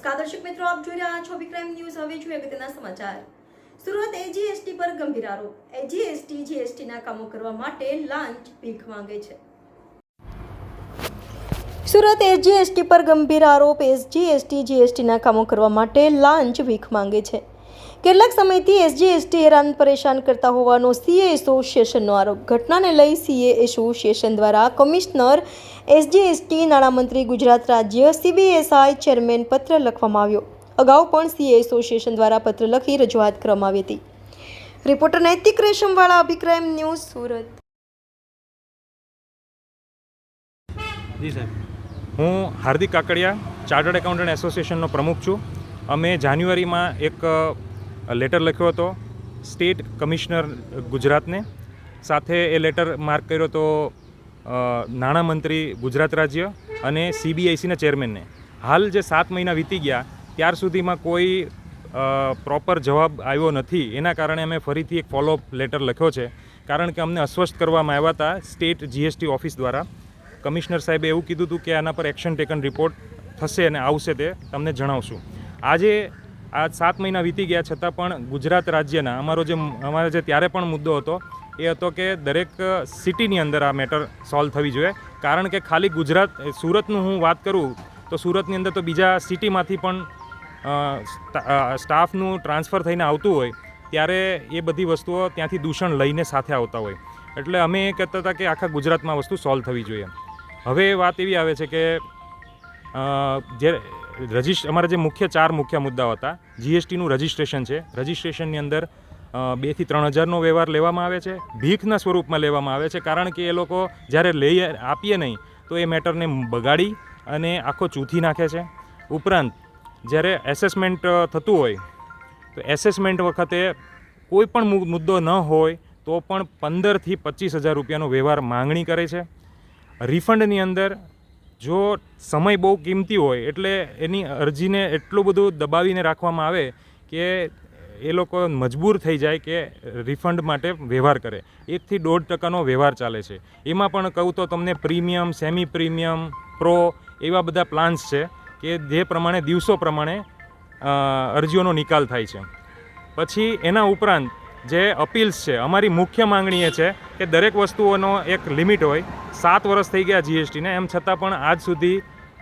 નમસ્કાર દર્શક મિત્રો, આપ જોઈ રહ્યા છો વિક્રમ ન્યૂઝ। હવે જોઈએ અગત્યના સમાચાર। સુરત એજીએસટી પર ગંભીર આરોપ। એજીએસટી જીએસટીના કામો કરવા માટે લાંચ ભીખ માંગે છે। સુરત એજીએસટી પર ગંભીર આરોપ। એસજીએસટી જીએસટીના કામો કરવા માટે લાંચ ભીખ માંગે છે। કેટલાક સમયથી એસજીએસટી હેરાન પરેશાન કરતા હોવાનો સીએ એસોસિએશનનો આરોપ। ઘટનાને લઈ સીએ એસોસિએશન દ્વારા કમિશનર એસજીએસટી, નાણામંત્રી, ગુજરાત રાજ્ય, સીબીએસઆઈ ચેરમેન પત્ર લખવામાં આવ્યો। અગાઉ પણ સીએ એસોસિએશન દ્વારા પત્ર લખી રજૂઆત કરવામાં આવી હતી। રિપોર્ટર નૈતિક રેશમવાળા, અભિક્રાઇમ ન્યૂઝ, સુરત। જી સાહેબ, હું હાર્દિક કાકડિયા, ચાર્ટર્ડ એકાઉન્ટન્ટ એસોસિએશનનો પ્રમુખ છું। અમે જાન્યુઆરીમાં એક લેટર લખ્યો હતો સ્ટેટ કમિશનર ગુજરાતને, સાથે એ લેટર માર્ક કર્યો હતો નાણામંત્રી ગુજરાત રાજ્ય અને સીબીઆઈસીના ચેરમેનને। હાલ જે 7 મહિના વીતી ગયા ત્યાર સુધીમાં કોઈ પ્રોપર જવાબ આવ્યો નથી। એના કારણે અમે ફરીથી એક ફોલોઅપ લેટર લખ્યો છે, કારણ કે અમને અસ્વસ્થ કરવામાં આવ્યા હતા સ્ટેટ જીએસટી ઓફિસ દ્વારા। કમિશનર સાહેબે એવું કીધું હતું કે આના પર એક્શન ટેકન રિપોર્ટ થશે અને આવશે, તે તમને જણાવશું। આજે આ 7 મહિના વીતી ગયા છતાં પણ ગુજરાત રાજ્યના અમારો જે ત્યારે પણ મુદ્દો હતો એ હતો કે દરેક સિટીની અંદર આ મેટર સોલ્વ થવી જોઈએ, કારણ કે ખાલી સુરતનું હું વાત કરું તો સુરતની અંદર તો બીજા સિટીમાંથી પણ સ્ટાફનું ટ્રાન્સફર થઈને આવતું હોય ત્યારે એ બધી વસ્તુઓ ત્યાંથી દૂષણ લઈને સાથે આવતા હોય, એટલે અમે એ કહેતા હતા કે આખા ગુજરાતમાં વસ્તુ સોલ્વ થવી જોઈએ। હવે વાત એવી આવે છે કે અમારા જે ચાર મુખ્ય મુદ્દાઓ હતા, જીએસટીનું રજિસ્ટ્રેશન છે। રજિસ્ટ્રેશનની અંદર 2 થી 3 હજારનો વ્યવહાર લેવામાં આવે છે, ભીખના સ્વરૂપમાં લેવામાં આવે છે, કારણ કે એ લોકો જ્યારે આપીએ નહીં તો એ મેટરને બગાડી અને આખો ચૂથી નાખે છે। ઉપરાંત જ્યારે એસેસમેન્ટ થતું હોય તો એસેસમેન્ટ વખતે કોઈ પણ મુદ્દો ન હોય તો પણ 15 થી 25 હજાર રૂપિયાનો વ્યવહાર માંગણી કરે છે। રિફંડની અંદર જો સમય બહુ કિંમતી હોય એટલે એની અરજીને એટલું બધું દબાવીને રાખવામાં આવે કે એ લોકો મજબૂર થઈ જાય કે રિફંડ માટે વ્યવહાર કરે। 1 થી 1.5% વ્યવહાર ચાલે છે। એમાં પણ કહું તો તમને પ્રીમિયમ, સેમી પ્રીમિયમ, પ્રો એવા બધા પ્લાન્સ છે કે જે પ્રમાણે દિવસો પ્રમાણે અરજીઓનો નિકાલ થાય છે। પછી એના ઉપરાંત જે અપીલ્સ છે, અમારી મુખ્ય માંગણી એ છે કે દરેક વસ્તુઓનો એક લિમિટ હોય। 7 વર્ષ થઈ ગયા જીએસટીને, એમ છતાં પણ આજ સુધી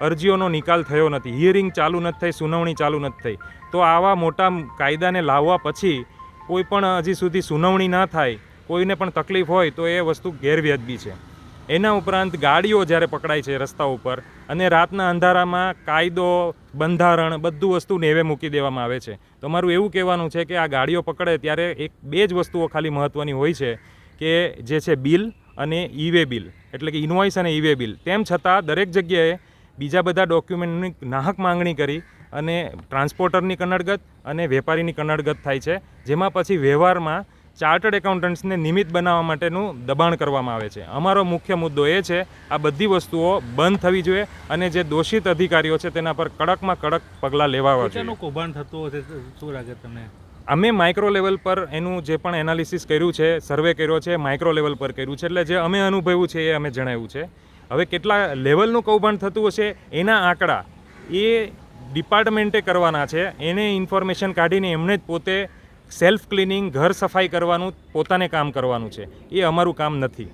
અરજીઓનો નિકાલ થયો નથી, હિયરિંગ ચાલુ નથી થઈ, સુનાવણી ચાલુ નથી થઈ। તો આવા મોટા કાયદાને લાવવા પછી કોઈ પણ હજી સુધી સુનાવણી ના થાય, કોઈને પણ તકલીફ હોય તો એ વસ્તુ ગેરવ્યાજબી છે। એના ઉપરાંત ગાડીઓ જ્યારે પકડાય છે રસ્તા ઉપર અને રાતના અંધારામાં કાયદો, બંધારણ બધું વસ્તુ નેવે મૂકી દેવામાં આવે છે। તો મારું એવું કહેવાનું છે કે આ ગાડીઓ પકડે ત્યારે 2 જ વસ્તુઓ ખાલી મહત્ત્વની હોય છે કે જે છે બિલ અને ઈ-વે બિલ, એટલે કે ઇનવોઇસ અને ઈ-વે બિલ। તેમ છતાં દરેક જગ્યાએ બીજા બધા ડોક્યુમેન્ટની નાહક માંગણી કરી અને ટ્રાન્સપોર્ટરની કનડગત અને વેપારીની કનડગત થાય છે, જેમાં પછી વ્યવહારમાં ચાર્ટર્ડ એકાઉન્ટન્ટ્સને નિમિત્ત બનાવવા માટેનું દબાણ કરવામાં આવે છે। અમારો મુખ્ય મુદ્દો એ છે આ બધી વસ્તુઓ બંધ થવી જોઈએ અને જે દોષિત અધિકારીઓ છે તેના પર કડકમાં કડક પગલાં લેવા જોઈએ। કૌભાંડ થતું હશે શું લાગે તમને? અમે માઇક્રો લેવલ પર એનું જે પણ એનાલિસિસ કર્યું છે, સર્વે કર્યો છે, માઇક્રો લેવલ પર કર્યું છે, એટલે જે અમે અનુભવ્યું છે એ અમે જણાવ્યું છે। હવે કેટલા લેવલનું કૌભાંડ થતું હશે એના આંકડા એ ડિપાર્ટમેન્ટે કરવાના છે। એને ઇન્ફોર્મેશન કાઢીને એમણે જ પોતે સેલ્ફ ક્લિનિંગ, ઘર સફાઈ કરવાનું પોતાને કામ કરવાનું છે, એ અમારું કામ નથી।